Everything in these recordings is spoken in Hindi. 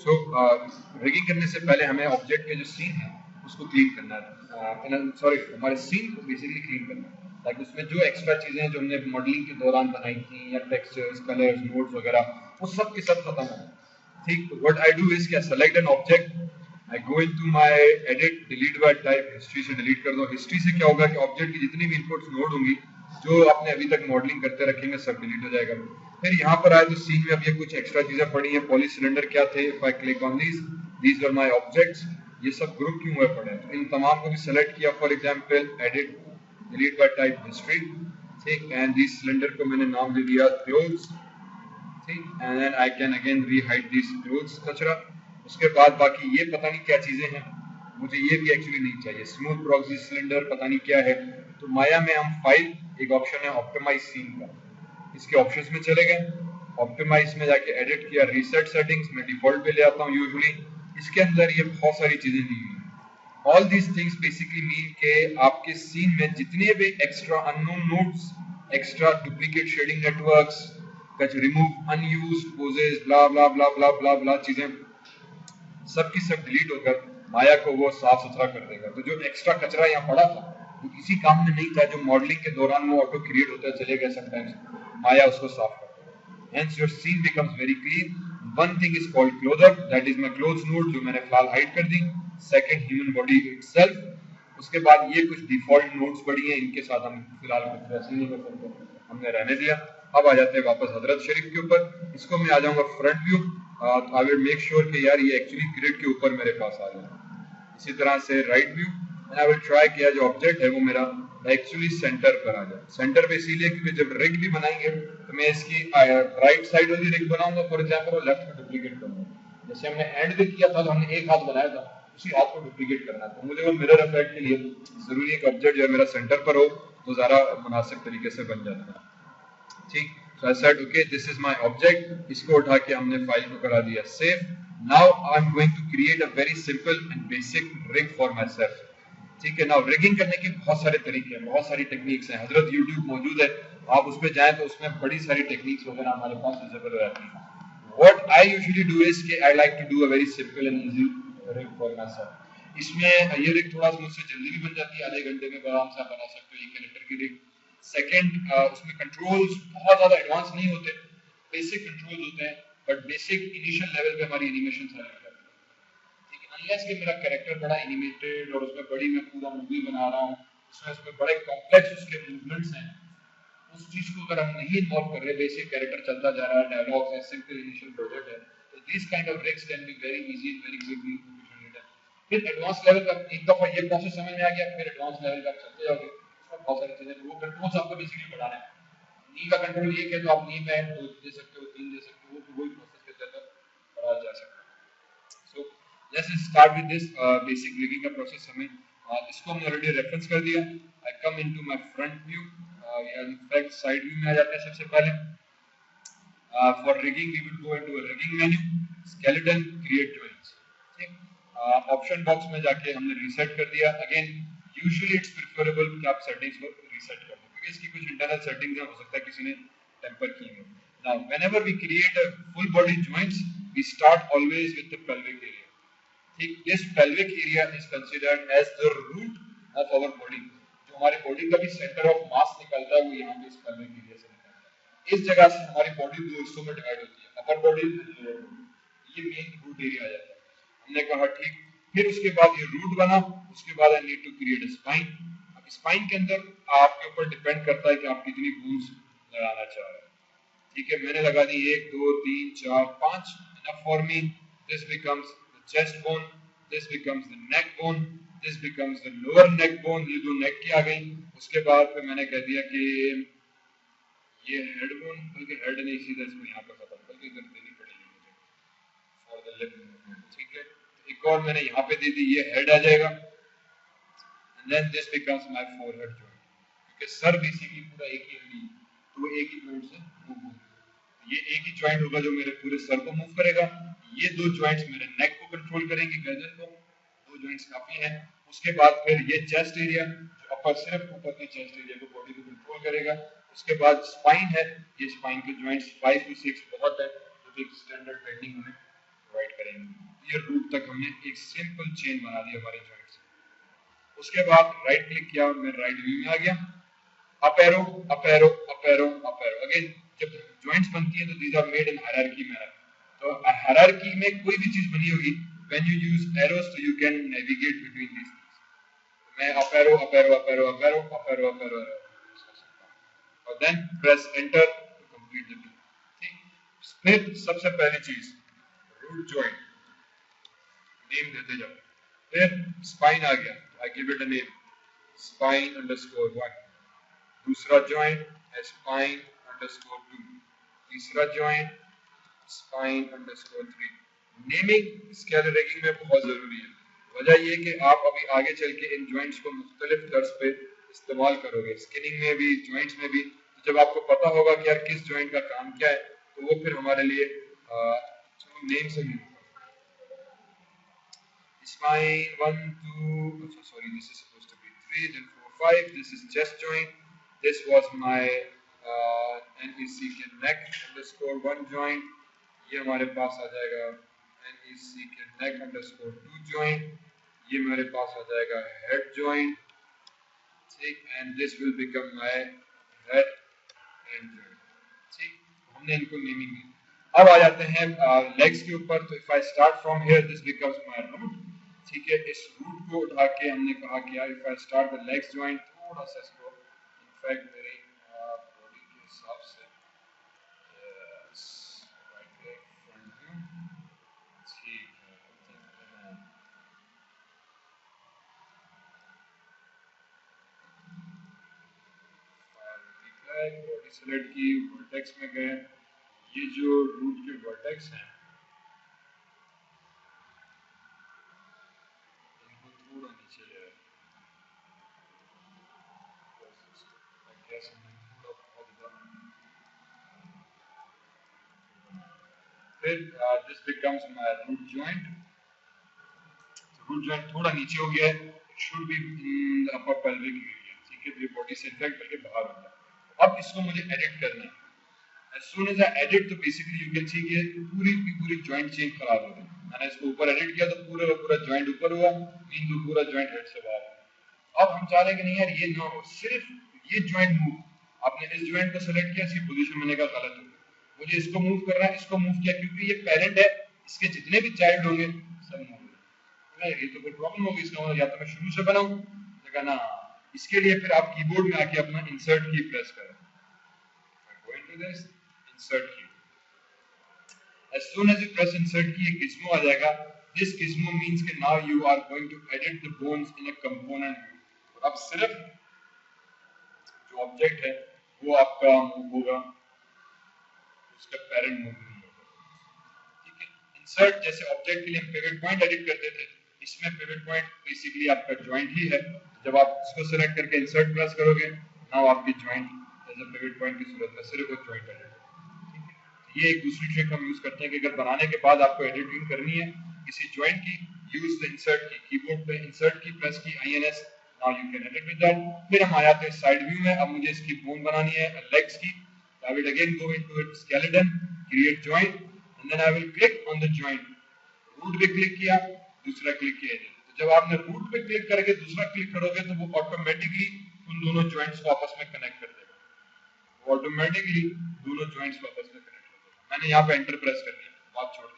सो रिगिंग करने से पहले हमें ऑब्जेक्ट के जो सीन है उसको क्लीन करना है, सॉरी हमारे सीन को बेसिकली क्लीन करना है, ताकि उसमें जो एक्स्ट्रा चीजें हैं जो हमने मॉडलिंग के दौरान बनाई थी या टेक्सचर्स, कलर्स, नोड्स वगैरह, वो सब के सब खत्म हो। ठीक, तो व्हाट आई डू इज क्या, select an object, I go into my edit, delete by type, history से डिलीट कर दो। हिस्ट्री से क्या होगा कि ऑब्जेक्ट की जितनी भी इनपुट्स नोड होंगी, जो आपने अभी तक मॉडलिंग करते रखेंगे, सब डिलीट हो जाएगा। फिर यहाँ पर आए तो सीन में अब ये कुछ एक्स्ट्रा चीजें पड़ी हैं, पॉली सिलेंडर क्या थे, if I click on these are my objects, ये सब ग्रुप क्यों हुए पड़े हैं, तो इन तमाम को भी सेलेक्ट किया, for example edit, delete by type, history, ठीक, एंड दिस सिलेंडर को मैंने नाम दे दिया क्लोथ्स, ठीक, and then I can again rehide this clothes कचरा। उसके बाद बाकी ये पता नहीं क्या चीजें हैं, मुझे ये भी एक्चुअली नहीं चाहिए, स्मूथ प्रॉक्सी सिलेंडर पता नहीं क्या है। तो माया में हम फाइल, एक ऑप्शन है ऑप्टिमाइज सीन का, इसके ऑप्शंस में चले गए, ऑप्टिमाइज में जाके एडिट किया, रीसेट सेटिंग्स में डिफॉल्ट पे ले आता हूँ यूजुअली। इसके अंदर ये बहुत सारी चीजें दी हुई हैं। All these things basically mean के आपके सीन में जितने भी extra unknown nodes, extra duplicate shading networks, remove unused poses, blah blah blah blah blah blah चीजें, सब की सब डिलीट होकर माया को वो साफ सुथरा कर देगा। तो जो एक्स्ट्रा कचरा यहाँ पड़ा था, वो किसी काम में नहीं था, जो मॉडलिंग के दौरान वो ऑटो क्रिएट होता चले गए समटाइम्स, माया उसको साफ कर देगा। Hence your scene becomes very clean. One thing is called closure, that is my close node, जो मैंने फिलहाल हाइड कर दी। Second, human body itself. उसके बाद ये कुछ डिफॉल्ट नोड्स पड़ी हैं, इनके साथ हम फिलहाल कुछ वैसे नहीं कर सकते, हमने रहने दिया। अब आ जाते हैं वापस हजरत शरीफ के ऊपर। इसको मैं आ जाऊंगा front view, I will make sure कि यार ये एक्चुअली ग्रिड के ऊपर मेरे पास आ जाए। इसी तरह से right view, and I will try किया जो ऑब्जेक्ट है वो मेरा एक्चुअली सेंटर पर आ जाए। सेंटर पे इसीलिए क्योंकि जब रिग भी बनाएंगे तो मैं इसकी राइट साइड वाली रिग बनाऊंगा, फॉर एग्जांपल, और लेफ्ट में डुप्लीकेट करूंगा। जैसे हमने एंड भी किया था तो हमने एक हाथ बनाया था, उसी हाथ को डुप्लीकेट करना है। तो मुझे वो मिरर इफेक्ट के लिए जरूरी है कि ऑब्जेक्ट जो है मेरा सेंटर पर हो, तो ज्यादा मुनासिब तरीके से बन जाता है। ठीक, so I said okay, this is my object, इसको उठा के हमने फाइल को करा दिया save. Now I'm going to create a very simple and basic rig for myself। ठीक है, now rigging करने के बहुत सारे तरीके हैं, बहुत सारी टेक्निक्स हैं, हजरत YouTube मौजूद है, आप उसमें जाएं तो उसमें बड़ी सारी टेक्निक्स वगैरह हमारे पास विजिबल हो जाती हैं। What I usually do is कि I like to do a very simple and easy rig for myself। इसमें ये रिग थोड़ा सा मुझसे जल्दी भी बन जाती है, आधे घंटे में आराम से बना सकते हो एक कैरेक्टर की रिग। सेकंड, उसमें कंट्रोल्स बहुत ज्यादा एडवांस नहीं होते, बेसिक कंट्रोल्स होते हैं, बट बेसिक इनिशियल लेवल पे हमारी एनिमेशन सारी हो जाती है। ठीक है, अनलेस कि मेरा कैरेक्टर बड़ा एनिमेटेड और उसमें बड़ी मैं पूरा मूवी बना रहा हूँ, उसमें बड़े कॉम्प्लेक्स उसके मूवमेंट्स हैं, उस चीज को अगर हम नहीं इन्वॉल्व कर रहे, बेसिक कैरेक्टर चलता जा रहा है, डायलॉग्स है, सिंपल इनिशियल प्रोजेक्ट है, तो this kind of rigs can be very easy and very quickly written. फिर एडवांस लेवल का एक दफा ये प्रोसेस समझ में आ गया, फिर एडवांस लेवल का चलते जाओगे, बहुत सारी चीजें, वो कंट्रोल्स आपको बेसिकली बढ़ाना है। नी का कंट्रोल ये है तो आप नी में 2 दे सकते हो, 3 दे सकते हो, वो वही प्रोसेस के अंदर बढ़ाया जा सकता है। So let's start with this basic rigging का प्रोसेस। हमें इसको हमने ऑलरेडी रेफरेंस कर दिया। I come into my front view, या इनफैक्ट साइड व्यू में आ जाते हैं सबसे पहले। For rigging we will go into a rigging menu, skeleton, create joints. ठीक, ऑप्शन बॉक्स में जाके हमने रीसेट कर दिया। अगेन यूजुअली इट्स प्रेफरेबल कि आप सेटिंग्स को रीसेट कर दो, क्योंकि इसकी कुछ इंटरनल सेटिंग्स हैं, हो सकता है किसी ने टेम्पर की हो। Now whenever we create a full body joints, we start always with the pelvic area. ठीक, this pelvic area is considered as the root of our body. जो हमारी बॉडी का भी सेंटर ऑफ मास निकलता है वो यहाँ पे इस पेल्विक एरिया से निकलता है। इस जगह से हमारी बॉडी दो हिस्सों में डिवाइड होती है, अपर बॉडी और लोअर बॉडी। ये मेन रूट एरिया आ जाता है। हमने कहा ठीक, फिर उसके बाद ये रूट बना, उसके बाद I need to create a spine. अब स्पाइन के अंदर आपके ऊपर डिपेंड करता है कि आप कितनी बोन्स लगाना चाह रहे हैं। ठीक है, मैंने लगा दी 1 2 3 4 5, enough for me। This becomes the chest bone, this becomes the neck bone, this becomes the lower neck bone। ये दो नेक की आ गई। उसके बाद फिर मैंने कह दिया कि ये हेड बोन, बल्कि हेड नहीं, सीधा इसको यहाँ पे खत्म करके इधर देनी पड़ेगी मुझे फॉर द लिप मूवमेंट। ठीक है, एक और मैंने यहाँ पे दे दी, ये हेड आ जाएगा। And then this becomes my forehead joint, क्योंकि सर बेसिकली पूरा एक ही हड्डी, तो एक ही पॉइंट से मूव होगा। ये एक ही जॉइंट होगा जो मेरे पूरे सर को मूव करेगा। ये दो जॉइंट्स मेरे नेक को कंट्रोल करेंगे, गर्दन को। दो जॉइंट्स काफी हैं। उसके बाद फिर ये चेस्ट एरिया, जो अपर, सिर्फ ऊपर के चेस्ट एरिया को, बॉडी को कंट्रोल करेगा। उसके बाद स्पाइन है, ये स्पाइन के जॉइंट्स 5 to 6 बहुत है, जो कि स्टैंडर्ड बेंडिंग हमें प्रोवाइड करेंगे। ये रूट तक हमने एक सिंपल चेन बना दी हमारे जॉइंट से। उसके बाद राइट क्लिक किया, मैं राइट व्यू में आ गया, up arrow up arrow up arrow up arrow. Again जब जॉइंट्स बनती है तो these are made in hierarchy manner. तो हायरार्की में कोई भी चीज बनी होगी, व्हेन यू यूज एरोस तो you can navigate between these things. मैं up arrow up arrow up arrow up arrow up arrow up arrow और then press enter to complete the two. ठीक, फिर सबसे पहली चीज रूट जॉइंट नेम देते जाओ। फिर स्पाइन आ गया, I give it a name spine underscore 1। दूसरा जॉइंट है spine underscore 2। तीसरा joint spine underscore 3। Naming scalar ragging में बहुत जरूरी है। वजह यह कि आप अभी आगे चल के इन जॉइंट्स को मुख्तलिफ तर्ज पे इस्तेमाल करोगे, स्किनिंग में भी, जॉइंट्स में भी। तो जब आपको पता होगा कि यार किस जॉइंट का काम क्या है, तो वो फिर हमारे लिए नेम से ही spine 1 2 sorry, this is supposed to be 3, then 4 5, this is chest joint, this was my NEC के neck underscore 1 joint, ये हमारे पास आ जाएगा NEC के neck underscore 2 joint, ये मेरे पास आ जाएगा head joint, ठीक, and this will become my head and joint। ठीक, हमने इनको नेमिंग दी। अब आ जाते हैं लेग्स के ऊपर। तो if I start from here, this becomes my root। ठीक है, इस रूट को उठा के हमने कहा कि यार if I start the legs joint, थोड़ा सा इसको इनफैक्ट मेरी बॉडी के हिसाब से राइट लेग फ्रंट व्यू, ठीक है, बॉडी सेलेक्ट की, वर्टेक्स में गए, ये जो रूट के वर्टेक्स हैं थोड़ा नीचे है, फिर this becomes my root joint. Root joint थोड़ा नीचे हो गया है, it should be in the upper pelvic area. ठीक है, तो ये बॉडी से इनफेक्ट करके बाहर होता है। अब इसको मुझे एडिट करना है। as soon as I edit, तो बेसिकली यू कैन सी कि पूरी की पूरी जॉइंट चेन खराब हो गई। मैंने इसको ऊपर एडिट किया तो पूरा का पूरा जॉइंट ऊपर हुआ, मीन तो पूरा जॉइंट हेड से बाहर। अब हम चाह रहे हैं कि नहीं यार ये ना हो, सिर्फ ये जॉइंट मूव, आपने इस जॉइंट को सेलेक्ट किया, इसकी पोजीशन मैंने कहा गलत हो गई, मुझे इसको मूव करना है, इसको मूव किया क्योंकि ये पेरेंट है, इसके जितने भी चाइल्ड होंगे सब मूव होंगे। ये तो कोई प्रॉब्लम होगी, इसका मतलब या तो मैं शुरू से बनाऊं, देखा ना। इसके लिए फिर आप कीबोर्ड में आके अपना इंसर्ट की प्रेस करें, go into this insert key। as soon as you press insert key, एक gizmo आ जाएगा। this gizmo means कि now you are going to edit the bones in a component view। अब सिर्फ जो ऑब्जेक्ट है वो आपका मूव होगा, उसका पेरेंट मूव नहीं होगा। ठीक है, इंसर्ट जैसे ऑब्जेक्ट के लिए हम पिवट पॉइंट एडिट करते थे, इसमें पिवट पॉइंट बेसिकली आपका जॉइंट ही है। जब आप इसको सेलेक्ट करके इंसर्ट प्रेस करोगे, नाउ आपकी joint as a pivot point की सूरत में सिर्फ वो जॉइंट एडिट। ये एक दूसरी ट्रिक हम यूज करते हैं कि अगर बनाने के बाद आपको एडिटिंग करनी है किसी जॉइंट की, यूज द इंसर्ट की, कीबोर्ड पे इंसर्ट की प्रेस की, INS, now you can edit with that. फिर हम आ जाते हैं साइड व्यू में। अब मुझे इसकी बोन बनानी है लेग्स की, I will again go into it, skeleton, create joint, and then I will click on the joint. Root पे क्लिक किया, दूसरा क्लिक किया। तो जब आपने रूट पे क्लिक करके दूसरा क्लिक करोगे तो वो ऑटोमेटिकली उन दोनों जॉइंट्स को आपस में कनेक्ट कर देगा, वो ऑटोमेटिकली दोनों जॉइंट्स को आपस में कनेक्ट। मैंने यहाँ पे एंटर प्रेस कर दिया, बात छोड़ दी।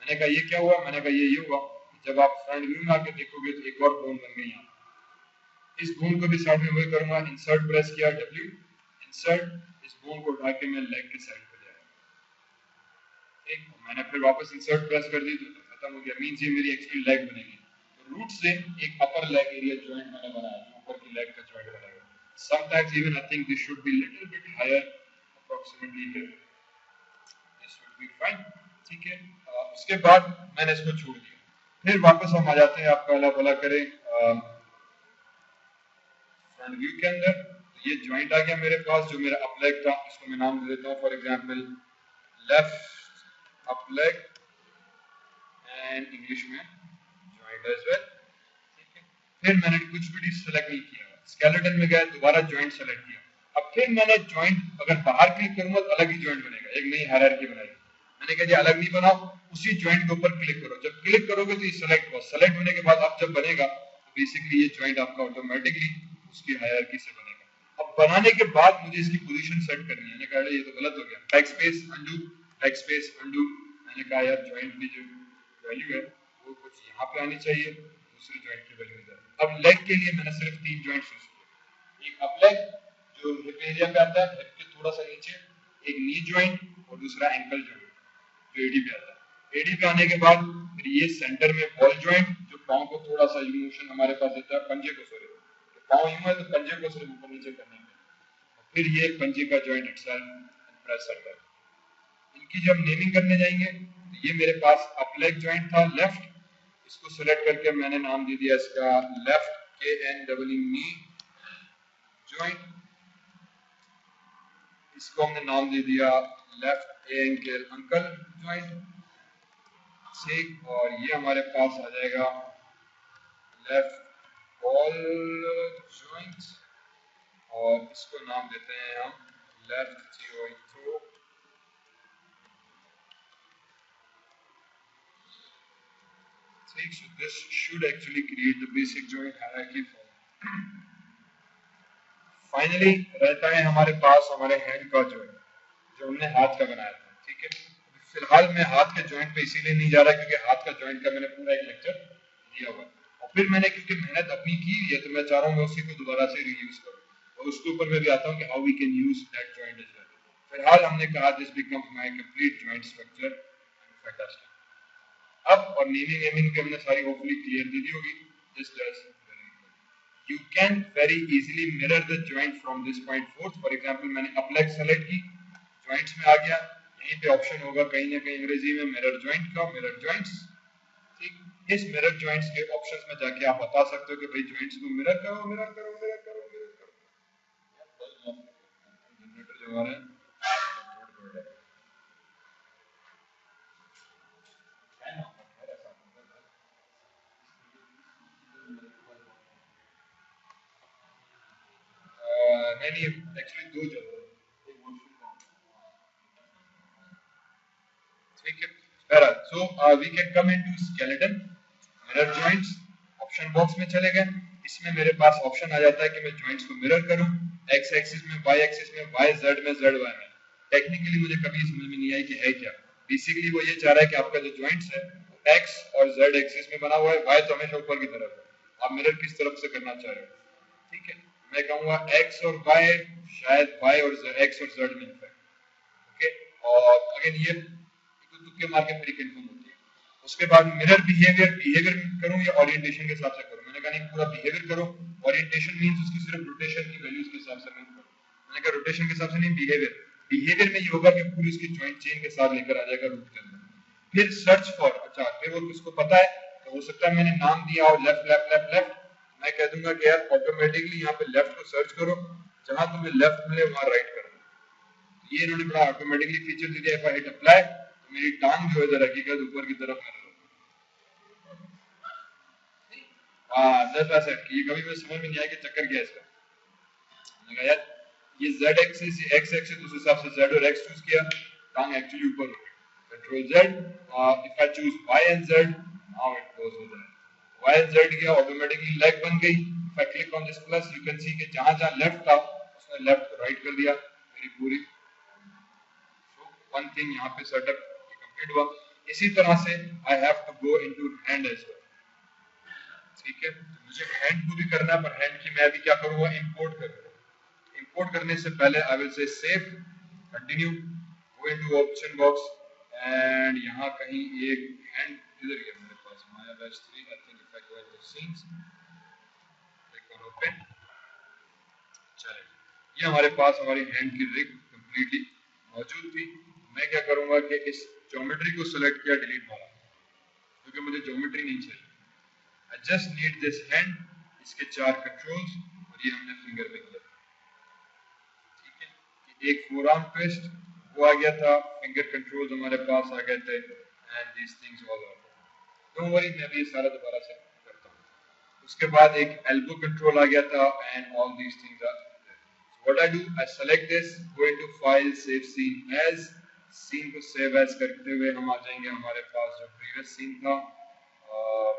मैंने कहा ये क्या हुआ, मैंने कहा ये हुआ जब आप फ्रंट व्यू में आके देखोगे तो एक और बोन बन गई यहाँ। इस बोन को भी साइड में वही करूंगा, इंसर्ट प्रेस किया, W इंसर्ट, इस बोन को उठा के मैं लेग के साइड पे ले आया। ठीक, मैंने फिर वापस इंसर्ट प्रेस कर दी तो खत्म हो गया, मींस ये मेरी एक्चुअली लेग बनेगी। तो रूट से एक अपर लेग एरिया जॉइंट मैंने बनाया, ऊपर की लेग का जॉइंट बनाया। Sometimes even I think this should be little bit higher, approximately here, fine. ठीक है, उसके बाद मैंने इसको छोड़ दिया। फिर वापस हम आ जाते हैं, आपका अल्लाह भला करे, फ्रंट व्यू के अंदर। तो ये जॉइंट आ गया मेरे पास, जो मेरा अप लेग था, इसको मैं नाम दे देता हूँ for example left up leg, and English में जॉइंट एज वेल। ठीक है, फिर मैंने कुछ भी सेलेक्ट नहीं किया, स्केलेटन में गया, दोबारा जॉइंट सेलेक्ट किया। अब फिर मैंने जॉइंट अगर बाहर क्लिक करूंगा तो अलग ही जॉइंट बनेगा, एक नई हायरार्की बनाएगी। मैंने कहा जी अलग नहीं बनाओ, उसी ज्वाइंट के ऊपर क्लिक करो। जब क्लिक करोगे तो ये सेलेक्ट हुआ। सेलेक्ट होने के बाद अब जब बनेगा तो बेसिकली ये ज्वाइंट आपका ऑटोमेटिकली उसकी हायरार्की से बनेगा। अब बनाने के बाद मुझे इसकी पोजीशन सेट करनी है। मैंने कहा ये तो गलत हो गया, बैकस्पेस अनडू, बैकस्पेस अनडू। मैंने कहा यार ज्वाइंट की जो वैल्यू है वो कुछ यहाँ पे आनी चाहिए, दूसरी ज्वाइंट की वैल्यू इधर। अब लेग के लिए मैंने सिर्फ 3 ज्वाइंट यूज किए, एक अप लेग जो हिप एरिया पे आता है, हिप के थोड़ा सा नीचे, एक नी ज्वाइंट और दूसरा एंकल ज्वाइंट जो एडी पे आता है। एडी पे आने के बाद फिर ये सेंटर में बॉल ज्वाइंट जो पांव को थोड़ा सा मोशन हमारे पास देता है, पंजे को सॉरी, तो पांव यूं है तो पंजे को सिर्फ ऊपर नीचे करने के। फिर ये पंजे का ज्वाइंट इटसेल्फ प्रेस सेंटर। इनकी जब नेमिंग करने जाएंगे तो ये मेरे पास अप लेग ज्वाइंट था लेफ्ट, इसको सिलेक्ट करके मैंने नाम दे दिया इसका लेफ्ट के एन डबल नी ज्वाइंट। इसको हमने नाम दे दिया लेफ्ट एंकल अंकल ज्वाइंट। ठीक, और ये हमारे पास आ जाएगा लेफ्ट बॉल ज्वाइंट, और इसको नाम देते हैं हम लेफ्ट थ्रो। ठीक, so this should actually create the basic joint hierarchy for finally रहता है हमारे पास हमारे हैंड का जॉइंट जो हमने हाथ का बनाया था। ठीक है, फिलहाल मैं हाथ के जॉइंट पे इसीलिए नहीं जा रहा क्योंकि हाथ का जॉइंट का मैंने पूरा एक लेक्चर दिया हुआ है, और फिर मैंने क्योंकि मेहनत अपनी की है तो मैं चाह रहा हूँ मैं उसी को दोबारा से रीयूज करूँ, और उसके ऊपर मैं भी आता हूँ कि how we can use that joint as well. फिलहाल हमने कहा this becomes my complete joint structure and fantastic. अब और नेमिंग भी हमने सारी होपफुली क्लियर दे दी होगी। Just as you can very easily mirror the joint from this point forth। for example मैंने up leg select की, joints में आ गया, यहीं पे ऑप्शन होगा कहीं ना कहीं अंग्रेजी में मिरर जॉइंट का, मिरर जॉइंट्स। ठीक, इस मिरर जॉइंट्स के ऑप्शंस में जाके आप बता सकते हो कि भाई जॉइंट्स को मिरर करो, मिरर करो, मिरर करो, मिरर करो। जनरेटर जो आ रहा है नहीं एक्चुअली दो जगह, ठीक है। बहरहाल so we can come into skeleton mirror joints. Option box में चले गए, इसमें मेरे पास ऑप्शन आ जाता है कि मैं जॉइंट्स को मिरर करूं, एक्स एक्सिस में, वाई एक्सिस में, वाई जेड में, जेड वाई में। टेक्निकली मुझे कभी समझ में नहीं आई कि है क्या। बेसिकली वो ये चाह रहा है कि आपका जो जॉइंट्स है एक्स और जेड एक्सिस में बना हुआ है, वाई तो हमेशा ऊपर की तरफ है, आप मिरर किस तरफ से करना चाह रहे हो। ठीक है, मैं कहूंगा एक्स और वाई, शायद वाई और एक्स और जेड में इनफैक्ट। ओके, और अगेन ये तुक्के मार के मेरी कंफर्म होती है। उसके बाद मिरर बिहेवियर करूं या ओरिएंटेशन के हिसाब से करूं। मैंने कहा नहीं पूरा बिहेवियर करो, ओरिएंटेशन मींस उसकी सिर्फ रोटेशन की वैल्यूज के हिसाब से मत करो। मैंने कहा रोटेशन के हिसाब से नहीं, बिहेवियर में ये होगा कि पूरी उसकी जॉइंट चेन के साथ लेकर आ जाएगा रूट के अंदर। फिर सर्च फॉर, अच्छा फिर वो किसको पता है तो हो सकता है मैंने नाम दिया और लेफ्ट लेफ्ट लेफ्ट लेफ्ट, मैं कह दूंगा कि यार ऑटोमेटिकली यहाँ पे लेफ्ट को सर्च करो, जहां तुम्हें लेफ्ट मिले वहां राइट कर दो। ये इन्होंने बड़ा ऑटोमेटिकली फीचर दे दिया। इफ आई हिट अप्लाई तो मेरी टांग जो है जरा हकीकत ऊपर की तरफ है। हाँ दैट्स व्हाई सेड ये कभी मुझे समझ में नहीं आया कि चक्कर क्या है इसका। मैंने कहा यार ये z एक्सिस ये x एक्सिस उस हिसाब से z और x चूज किया, टांग एक्चुअली ऊपर हो गई। Control z, if I choose y and z now it goes with y and z किया, ऑटोमेटिकली लेग बन गई। If I click on this plus you can see कि जहां-जहां लेफ्ट था उसने लेफ्ट को राइट कर दिया मेरी पूरी। सो वन थिंग यहां पे सेटअप कंप्लीट हुआ। इसी तरह से I have to go into hand as well. ठीक है, मुझे हैंड को भी करना है, पर हैंड की मैं अभी क्या करूंगा इंपोर्ट करूंगा। इंपोर्ट करने से पहले I will say save, continue, go into option box and यहां कहीं एक हैंड इधर ही है मेरे पास, Maya batch 3 I think. If I go into scenes click on open, चले ये हमारे पास हमारी हैंड की रिग कंप्लीटली मौजूद थी। मैं क्या करूंगा कि इस ज्योमेट्री को सिलेक्ट किया, डिलीट मारा क्योंकि मुझे ज्योमेट्री नहीं चाहिए। I just need this hand, इसके 4 कंट्रोल्स, और ये हमने फिंगर पे किया। ठीक है, कि एक फोरआर्म ट्विस्ट वो आ गया था, फिंगर कंट्रोल्स हमारे पास आ गए थे, and these things all are don't worry, मैं भी सारा दोबारा से करता हूँ। उसके बाद एक एल्बो कंट्रोल आ गया था, and all these things are there. So what I do, I select this, go into file, save scene as, scene को सेव एज करते हुए हम आ जाएंगे हमारे पास जो प्रीवियस सीन था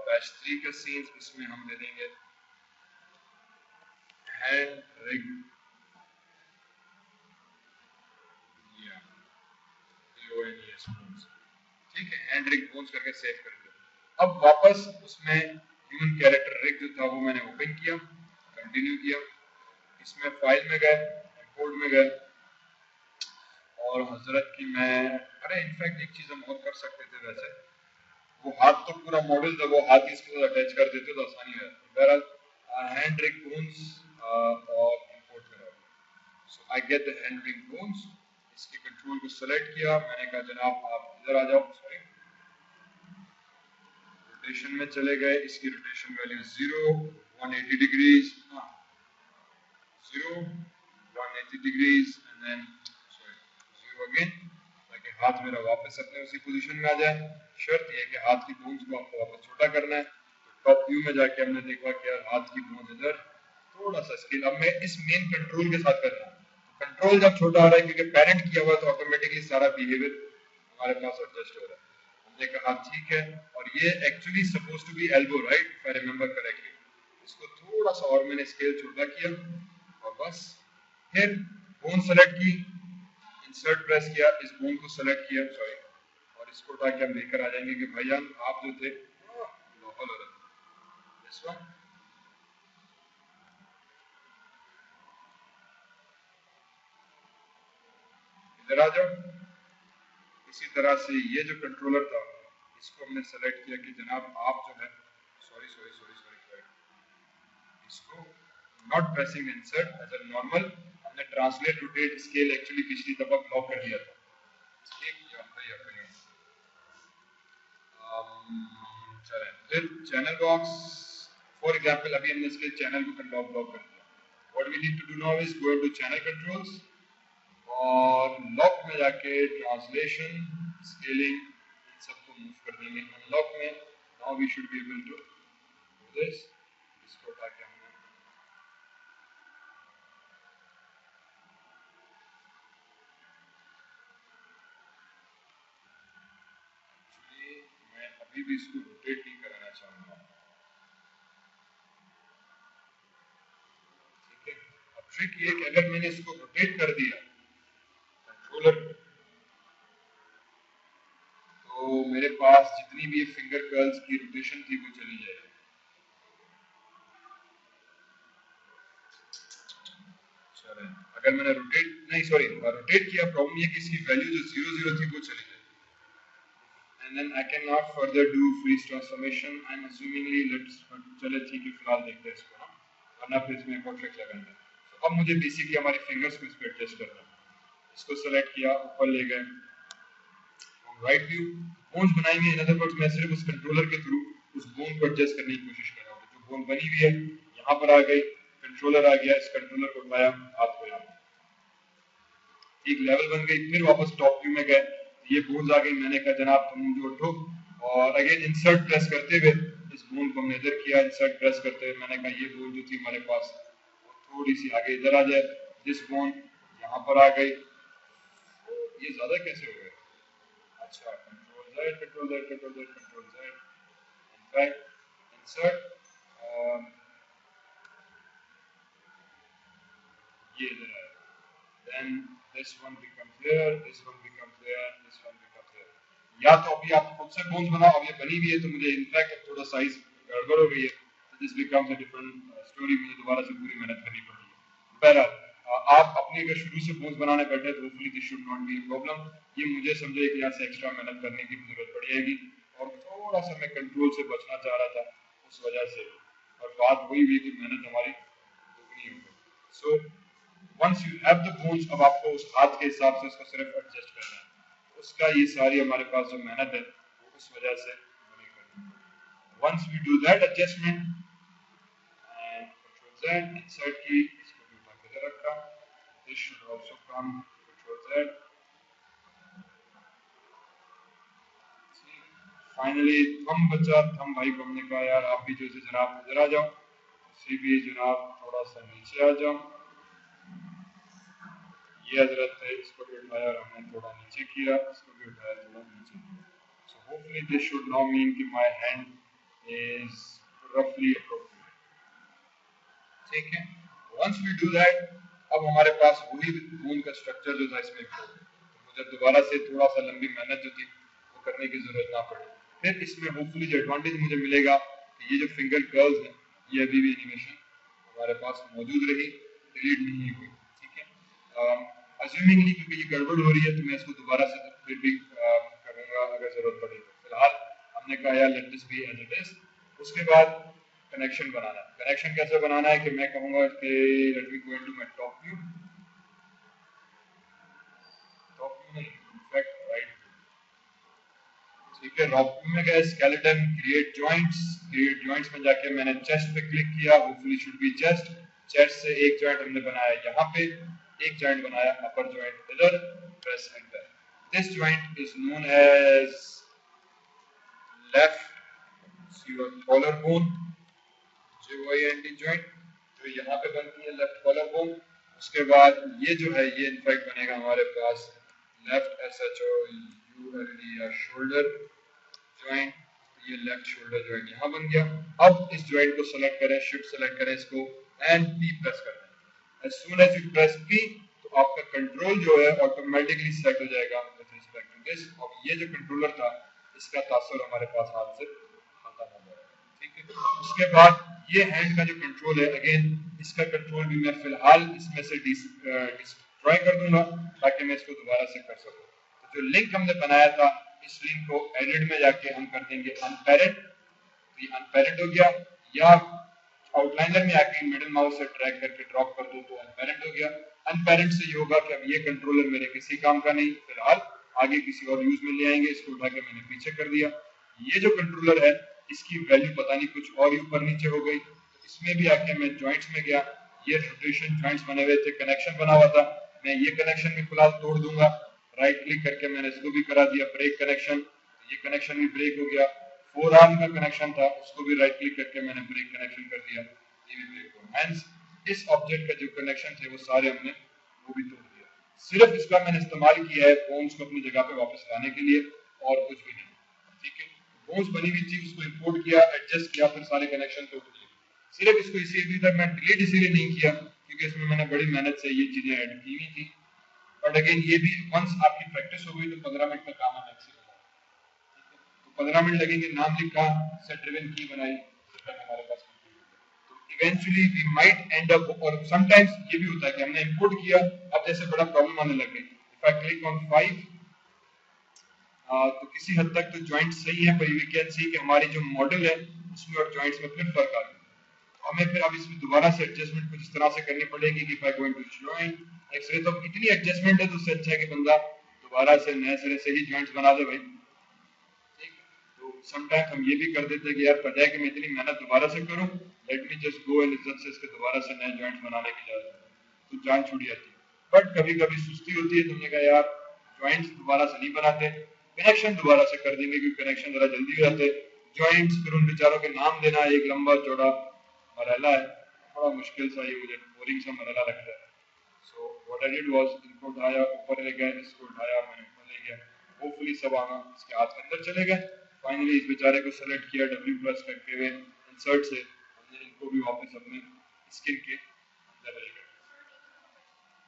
बैच 3 का सीन, इसमें हम दे देंगे हैंड रिग ठीक है, हैंड रिग बोन्स करके सेव कर दिया। अब वापस उसमें ह्यूमन कैरेक्टर रिग जो था वो मैंने ओपन किया, कंटिन्यू किया, इसमें फाइल में गए, इंपोर्ट में गए और हजरत की मैं अरे इनफैक्ट एक चीज हम और कर सकते थे, वैसे वो हाथ तो पूरा मॉडल था, वो हाथ ही इसके साथ अटैच कर देते तो आसानी है। बहरहाल हैंड रिग बोन्स और इंपोर्ट करा, so I get the hand rig bones, इसके कंट्रोल को सेलेक्ट किया, मैंने कहा जनाब आप इधर आ जाओ, सॉरी रोटेशन में चले गए, इसकी rotation value 0 180 degrees 0 180 degrees and then sorry 0 again, ताकि हाथ मेरा वापस अपने उसी पोजीशन में आ जाए। शर्त यह है कि हाथ की बोन्स को आपको वापस छोटा करना है। तो टॉप व्यू में जाके हमने देखा कि यार हाथ की बोन्स इधर थोड़ा सा स्केल, अब मैं इस मेन कंट्रोल के साथ कर रहा हूँ, कंट्रोल जब छोटा आ रहा है क्योंकि पेरेंट किया हुआ तो ऑटोमेटिकली सारा बिहेवियर हमारे पास एडजस्ट हो रहा है। हमने कहा ठीक है, और ये actually suppose to be elbow right, if I remember correctly, इसको थोड़ा सा और मैंने स्केल छोटा किया और बस फिर बोन सेलेक्ट की, इंसर्ट प्रेस किया, इस बोन को सेलेक्ट किया, सॉरी, और इसको उठा के हम लेकर आ जाएंगे कि भाईजान आप जो थे लोकल हो रहे थे, दिस वन इधर आ जाओ। इसी तरह से ये जो कंट्रोलर था इसको हमने सेलेक्ट किया कि जनाब आप जो है सॉरी सॉरी सॉरी सॉरी इसको not pressing insert as a normal, हमने ट्रांसलेट रोटेट स्केल एक्चुअली पिछली दफा ब्लॉक कर दिया था। चलें फिर चैनल बॉक्स, फॉर एग्जांपल अभी हमने इसके चैनल को ब्लॉक कर दिया। What we need to do now is go into channel controls और लॉक में जाके ट्रांसलेशन स्केलिंग इन सबको मूव कर देंगे अनलॉक में। Now we should be able to do this, इसको उठा के हमने एक्चुअली मैं अभी भी इसको रोटेट नहीं कराना चाहूँगा, ठीक है। अब ट्रिक ये कि अगर मैंने इसको रोटेट कर दिया कंट्रोलर तो मेरे पास जितनी भी फिंगर कर्ल्स की रोटेशन थी वो चली जाएगी। अगर मैंने रोटेट नहीं सॉरी रोटेट किया, प्रॉब्लम ये कि इसकी वैल्यू जो 00 थी वो चली जाएगी and then I can not further do freeze transformation. I am assumingly let's चले ठीक है फिलहाल देखते हैं इसको ना, वरना फिर इसमें एक और ट्रिक लगाएंगे। तो अब मुझे बेसिकली हमारी फिंगर्स को इस पे एडजस्ट करना है। इसको सेलेक्ट किया, ऊपर ले गए, राइट व्यू बोन्स बनाएंगे, इन अदर वर्ड्स मैं सिर्फ उस कंट्रोलर के थ्रू उस बोन को एडजस्ट करने की कोशिश कर रहा हूँ। जो बोन बनी हुई है यहाँ पर आ गई, कंट्रोलर आ गया, इस कंट्रोलर को उठाया, हाथ को यहाँ एक लेवल बन गई, फिर वापस टॉप व्यू में गए, ये बोन्स आ गई, मैंने कहा जनाब तुम जो उठो और अगेन इंसर्ट प्रेस करते हुए इस बोन को मेजर किया, इंसर्ट प्रेस करते हुए मैंने कहा ये बोन जो थी हमारे पास वो थोड़ी सी आगे इधर आ जाए, जिस बोन यहाँ पर आ गई, ये ज्यादा कैसे हो गया, अच्छा control Z control Z control Z control Z, in fact insert ये इधर आया, then this one becomes here, this one becomes there, this one becomes here। या तो अभी आप खुद से बोन्स बनाओ, अब ये बनी हुई है तो मुझे इनफैक्ट थोड़ा साइज गड़बड़ हो गई है, तो this becomes a different story, मुझे दोबारा से पूरी मेहनत करनी पड़ेगी। बहरहाल आप अपने अगर शुरू से बोन्स बनाने बैठे तो hopefully this should not be a problem. ये मुझे समझो एक यहाँ से एक्स्ट्रा मेहनत करने की जरूरत पड़ेगी और थोड़ा सा मैं कंट्रोल से बचना चाह रहा था उस वजह से, और बात वही हुई कि मेहनत हमारी दोगुनी हो गई। सो once you have the bones, अब आपको उस हाथ के हिसाब से उसको सिर्फ एडजस्ट करना है, उसका ये सारी हमारे पास जो मेहनत है वो उस वजह से नहीं करनी है। once we do that adjustment and control Z, insert की इसको भी उठा के रखा, this should also come control Z, finally thumb बचा, थंब भाई को हमने कहा यार आप भी जो से जनाब इधर आ जाओ, सी भी जनाब थोड़ा सा नीचे आ जाओ, ये हजरत है, इसको भी उठाया और हमने थोड़ा नीचे किया, इसको भी उठाया थोड़ा नीचे किया. So hopefully this should now mean कि my hand is roughly appropriate. ठीक है. Once we do that, अब हमारे पास वही बोन का स्ट्रक्चर जो था इसमें हो, तो मुझे दोबारा से थोड़ा सा लंबी मेहनत जो थी वो करने की जरूरत ना पड़े. फिर इसमें होपफुली जो एडवांटेज मुझे मिलेगा कि ये जो फिंगर कर्ल्स हैं ये अभी भी एनिमेशन हमारे पास मौजूद रही, डिलीट नहीं हुई. ठीक है. अज्यूमिंगली क्योंकि ये गड़बड़ हो रही है तो मैं इसको दोबारा से फिर भी करूँगा अगर जरूरत पड़ी तो. फिलहाल हमने कहा यार let this be as it is. उसके बाद कनेक्शन बनाना. कनेक्शन कैसे बनाना है कि मैं कहूँगा कि let me go into my top view. Top view नहीं, इनफैक्ट राइट. ठीक है. टॉप व्यू में गए, skeleton, create joints. Create joints में जाके मैंने चेस्ट पे क्लिक किया. Hopefully should be chest. Chest से एक जॉइंट हमने बनाया यहाँ पे, एक जॉइंट बनाया अपर जॉइंट इधर. Press enter. This joint is known as left collar bone, JOINT joint, जो यहाँ पे बनती है लेफ्ट कॉलर बोन. उसके बाद ये जो है ये इनफैक्ट बनेगा हमारे पास लेफ्ट SHOULD या शोल्डर जॉइंट. ये लेफ्ट शोल्डर जॉइंट यहाँ बन गया. अब इस जॉइंट को सेलेक्ट करें, शिफ्ट सेलेक्ट करें इसको एंड P प्रेस कर दें. As soon as you press P तो आपका कंट्रोल जो है ऑटोमेटिकली सेट हो जाएगा विद रिस्पेक्ट टू दिस. अब ये जो कंट्रोलर था इसका तासुर हमारे पास हाथ से खत्म हो जाएगा. ठीक है. उसके बाद ये हैंड का जो कंट्रोल है अगेन इसका कंट्रोल भी मैं फिलहाल इसमें से डिस्ट्रॉय कर दूंगा ताकि मैं इसको दोबारा से कर सकूं. तो जो लिंक हमने बनाया था इस लिंक को एडिट में जाके हम कर देंगे अनपेरेंट. तो ये अनपेरेंट हो गया, या आउटलाइनर में आके मिडिल माउस से ड्रैग करके ड्रॉप कर दो तो अनपेरेंट हो गया. अनपेरेंट से ये होगा कि अब ये कंट्रोलर मेरे किसी काम का नहीं, फिलहाल आगे किसी और यूज में ले आएंगे. इसको उठा के मैंने पीछे कर दिया. ये जो कंट्रोलर है इसकी वैल्यू पता नहीं कुछ और ही ऊपर नीचे हो गई. इसमें भी आके मैं जॉइंट्स में गया. ये रोटेशन जॉइंट्स बने हुए थे, कनेक्शन बना हुआ था. मैं ये कनेक्शन भी फिलहाल तोड़ दूंगा. राइट क्लिक करके मैंने इसको भी करा दिया ब्रेक कनेक्शन. ये कनेक्शन भी ब्रेक हो गया. फोर आर्म का कनेक्शन था उसको भी राइट क्लिक करके मैंने ब्रेक कनेक्शन कर दिया. ये भी ब्रेक हो. हैंस इस ऑब्जेक्ट का जो कनेक्शन थे वो सारे हमने वो भी तोड़ दिया. सिर्फ इसका मैंने इस्तेमाल किया है बोन्स को अपनी जगह पे वापस लाने के लिए और कुछ भी नहीं. ठीक है. बोन्स बनी हुई थी उसको इंपोर्ट किया, एडजस्ट किया, फिर सारे कनेक्शन तोड़ दिए. सिर्फ इसको इसी अभी तक मैं डिलीट इसीलिए नहीं किया क्योंकि इसमें मैंने बड़ी मेहनत से ये चीजें ऐड की हुई थी. बट अगेन ये भी वंस आपकी प्रैक्टिस हो गई तो 15 मिनट का काम है मैक्सिमम. तो 15 मिनट लगेंगे. नाम लिखा, सेट ड्रिवन की बनाई, हमारे पास तो eventually we might end up. और समटाइम्स ये भी होता है कि हमने इंपोर्ट किया, अब जैसे बड़ा प्रॉब्लम आने लग गई. इफ आई क्लिक ऑन 5 तो किसी हद तक तो जॉइंट सही है पर वी कैन सी कि हमारी जो मॉडल है उसमें और जॉइंट्स में फिर फर्क आ गया. हमें फिर अब इसमें दोबारा से एडजस्टमेंट कुछ इस तरह से करनी पड़ेगी कि if I going to joint x ray तो इतनी एडजस्टमेंट है तो उससे अच्छा है कि बंदा दोबारा से नए सिरे से ही जॉइंट्स बना दे भाई. ठीक. तो समटाइम्स हम ये भी कर देते हैं कि यार बजाय कि मैं इतनी मेहनत दोबारा से करूं, let me just go and इज्जत से इसके दोबारा से नए जॉइंट्स बनाने की इजाजत है. तो जान छूट जाती है. बट कभी कभी सुस्ती होती है तो हमने कहा यार जॉइंट्स दोबारा से नहीं बनाते, कनेक्शन दोबारा से कर देंगे क्योंकि कनेक्शन जरा जल्दी हो जाते. जॉइंट्स फिर उन बेचारों के नाम देना एक लंबा चौड़ा मरहला है. बड़ा मुश्किल सा ये मुझे बोरिंग सा मरहला लगता है. So what I did was इनको उठाया ऊपर ले गया, इसको उठाया मैंने ऊपर ले गया. होपफुली सब आना इसके हाथ के अंदर चले गए. फाइनली इस बेचारे को सेलेक्ट किया W प्रेस करके हुए इंसर्ट से हमने इनको भी वापस अपने स्किन के अंदर ले गए.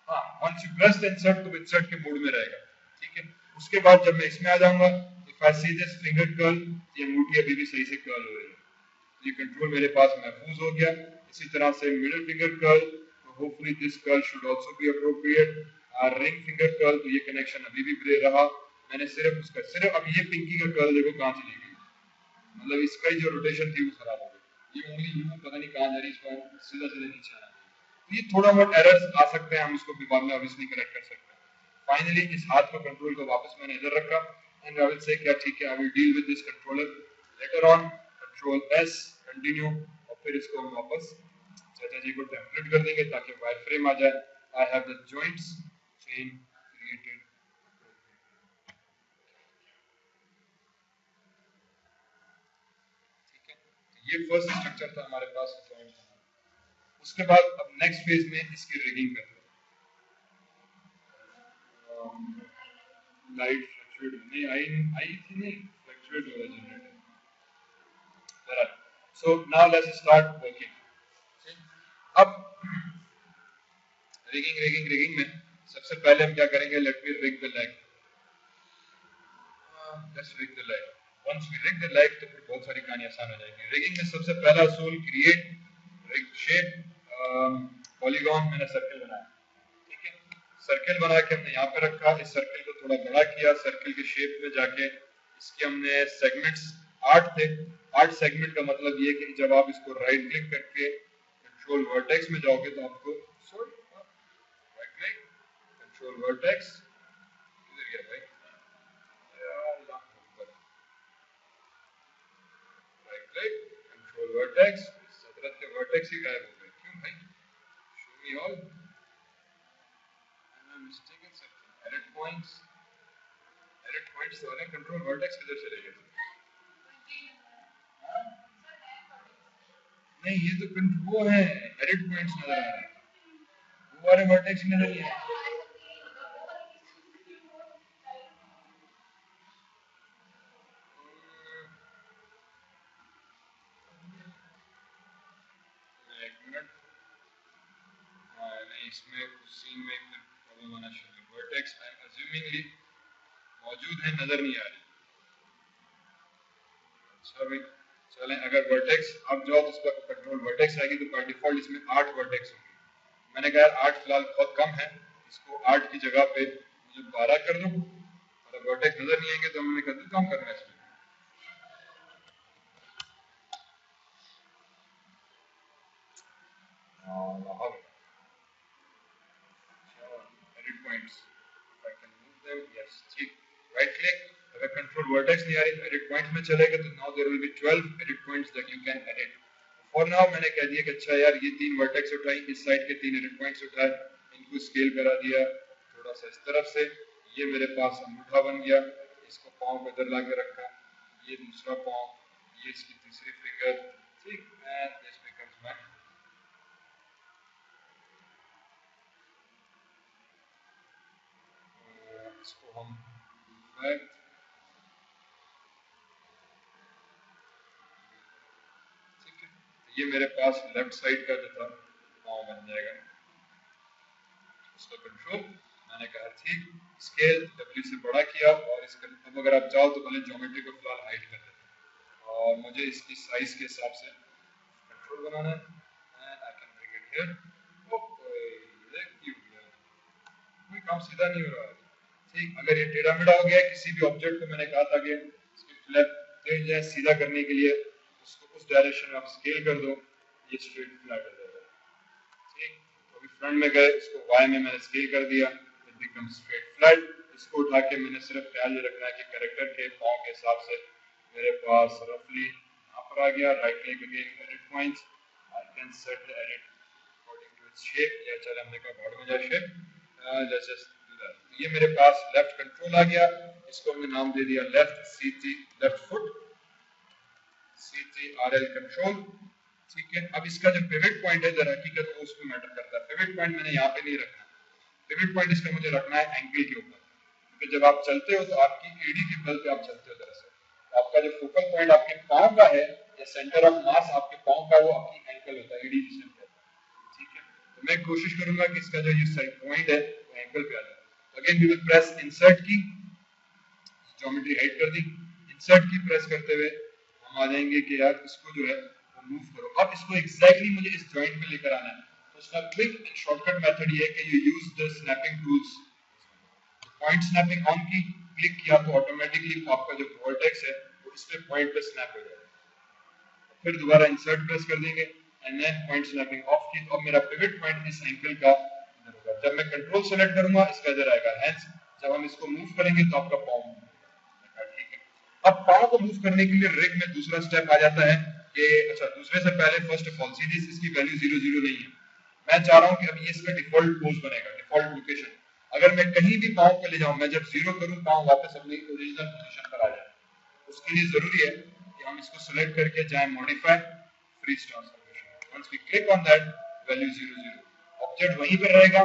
हाँ, once you press the insert तो इंसर्ट के मोड में रहेगा. ठीक है. उसके बाद जब मैं इसमें आ जाऊंगा, if I see this finger curl, ये अंगूठी अभी भी सही से कर्ल हो रही है. ये कंट्रोल मेरे पास महफूज हो गया. इसी तरह से मिडिल फिंगर कर्ल, तो hopefully this curl should also be appropriate. Ring finger curl, तो ये कनेक्शन अभी भी ब्रे रहा. मैंने सिर्फ अब ये पिंकी का कर्ल देखो कहां चली गई, मतलब इसका ही जो रोटेशन थी वो खराब हो गई. ये उंगली यूं पता नहीं कहां जा रही, इसको सीधा सीधा नीचे आना. तो ये थोड़ा बहुत एरर्स आ सकते हैं, हम इसको भी बाद में ऑब्वियसली करेक्ट कर सकते हैं. फाइनली इस हाथ को कंट्रोल को वापस मैंने इधर रखा एंड आई विल से क्या ठीक है I will deal with this controller later on. Control S continue और फिर इसको हम वापस चाचा जी को टेम्पलेट कर देंगे ताकि वायर फ्रेम आ जाए. I have the joints chain created. ठीक है. ये फर्स्ट स्ट्रक्चर था हमारे पास जॉइंट का. उसके बाद अब नेक्स्ट फेज में इसकी रिगिंग करते हैं. लाइट फ्लक्चुएट नहीं आई थी नहीं, फ्लक्चुएट हो रहा generator. So now let's start working. अब रिगिंग में सबसे पहले हम क्या करेंगे, let me rig the leg. Let's rig the leg. Once we rig the leg तो फिर बहुत सारी कहानी आसान हो जाएगी। रिगिंग में सबसे पहला असूल क्रिएट रिग शेप। पॉलीगॉन मैंने सर्कल बनाया, ठीक है, सर्कल बना के हमने यहाँ पे रखा, इस सर्कल को थोड़ा बड़ा किया, सर्कल के शेप में जाके इसके हमने सेगमेंट्स 8 थे। 8 सेगमेंट का मतलब ये कि जब आप इसको राइट क्लिक करके कंट्रोल वर्टेक्स में जाओगे तो आपको राइट क्लिक कंट्रोल वर्टेक्स, किधर गया भाई, राइट क्लिक कंट्रोल वर्टेक्स, सदरत के वर्टेक्स ही गायब हो गए, क्यों भाई, शो मी all, mistaken circle, edit points तो वाले कंट्रोल वर्टेक्स किधर चले गए? नहीं, ये तो वो है एडिट पॉइंट्स नजर आ रहे हैं, वो वाले वर्टेक्स नजर नहीं आ रहे। एक मिनट, नहीं इसमें सीन में एक प्रॉब्लम आना शुरू है, वर्टेक्स आई एम अज्यूमिंगली मौजूद है, नजर नहीं आ रही। अच्छा भाई चलें, अगर वर्टेक्स अब जाओ तो उस पर कंट्रोल वर्टेक्स आएगी तो बाय डिफॉल्ट इसमें 8 वर्टेक्स होंगे। मैंने कहा 8 फिलहाल बहुत कम है, इसको 8 की जगह पे मुझे 12 कर दो, और वर्टेक्स नजर नहीं आएंगे तो हमने कहा काम करना है इसमें। Edit points, I can move them, yes ठीक, राइट क्लिक, अगर कंट्रोल वर्टेक्स नहीं आ रही तो एडिट पॉइंट्स में चलेगा तो now there will be 12 edit points that you can edit. For now मैंने कह दिया कि अच्छा यार ये 3 वर्टेक्स उठाई, इस साइड के 3 एडिट पॉइंट्स उठाए, इनको स्केल करा दिया थोड़ा सा इस तरफ से, ये मेरे पास अंगूठा बन गया, इसको पांव पे इधर लाके रखा, ये दूसरा पांव, ये इसकी तीसरी फिंगर, ठीक, एंड दिस बिकम्स माय, इसको हम बैक, ठीक है, ये मेरे पास लेफ्ट साइड का जो था पांव बन जाएगा, उसका कंट्रोल मैंने कहा ठीक, स्केल W से बड़ा किया, और इसका अब अगर आप चाहो तो पहले ज्योमेट्री को फिलहाल हाइड कर देते, और मुझे इसकी साइज के हिसाब से कंट्रोल बनाना है, and I can bring it here. ये क्यों गया, कोई काम सीधा नहीं हो रहा है, ठीक, अगर ये टेढ़ा मेढ़ा हो गया, किसी भी ऑब्जेक्ट को मैंने कहा था कि इसकी फ्लैप टेढ़ जाए सीधा करने के लिए उसको उस डायरेक्शन में आप स्केल कर दो, ये स्ट्रेट फ्लैट हो जाएगा, ठीक, तो अभी फ्रंट में गए, इसको Y में मैंने स्केल कर दिया, इट बिकम स्ट्रेट फ्लैट। इसको उठा के मैंने सिर्फ ख्याल ये रखना है कि कैरेक्टर के पाँव के हिसाब से मेरे पास रफली यहाँ पर आ गया, right click again edit points, I can set the edit according to its shape, या चले हमने कहा भाड़ में जाए shape, let's just do that. ये मेरे पास लेफ्ट कंट्रोल आ गया, इसको हमने नाम दे दिया left CT, left foot CTRL control, ठीक है। अब इसका जो पिवट पॉइंट है जरा हकीकत वो उसको मैटर करता है, पिवट पॉइंट मैंने यहाँ पे नहीं रखना, पिवट पॉइंट इसका मुझे रखना है एंकल के ऊपर, क्योंकि जब आप चलते हो तो आपकी एडी के बल पे आप चलते हो, दरअसल आपका जो फोकल पॉइंट आपके पांव का है या सेंटर ऑफ मास आपके पांव का, वो आपकी एंकल होता है, एडी जिसे कहते हैं, ठीक है। तो मैं कोशिश करूंगा कि इसका जो ये साइड पॉइंट है वो एंकल पे आ जाए। Again we will press insert key, geometry hide कर दी, इंसर्ट की प्रेस करते हुए हम आ जाएंगे कि यार इसको जो है वो मूव करो। अब इसको एग्जैक्टली मुझे इस जॉइंट पे लेकर आना है, तो इसका क्विक एंड शॉर्टकट मेथड ये है कि you use the snapping tools. Point snapping on की, क्लिक किया तो ऑटोमेटिकली आपका जो वर्टेक्स है वो इस पे पॉइंट पे स्नैप हो जाएगा, फिर दोबारा इंसर्ट प्रेस कर देंगे and then point snapping off की, तो अब मेरा पिवट पॉइंट इस एंगल का इधर होगा। जब मैं कंट्रोल सेलेक्ट करूंगा इसका इधर आएगा, हेंस जब हम इसको मूव करेंगे तो आपका पाँव मूव होगा, ठीक है। अब पाँव को मूव करने के लिए रिग में दूसरा स्टेप आ जाता है कि अच्छा, दूसरे से पहले फर्स्ट ऑफ ऑल सीरीज इसकी वैल्यू 0 0 नहीं है, मैं चाह रहा हूं कि अब ये इसका डिफॉल्ट पोज बनेगा, डिफॉल्ट लोकेशन। अगर मैं कहीं भी पाँव पे ले जाऊं, मैं जब 0 करूं पाँव वापस अपनी ओरिजिनल पोजीशन पर आ जाए, उसके लिए जरूरी है कि हम इसको सेलेक्ट करके जाएं modify freeze transformation, once we click on that value 0 0, object वहीं पर रहेगा,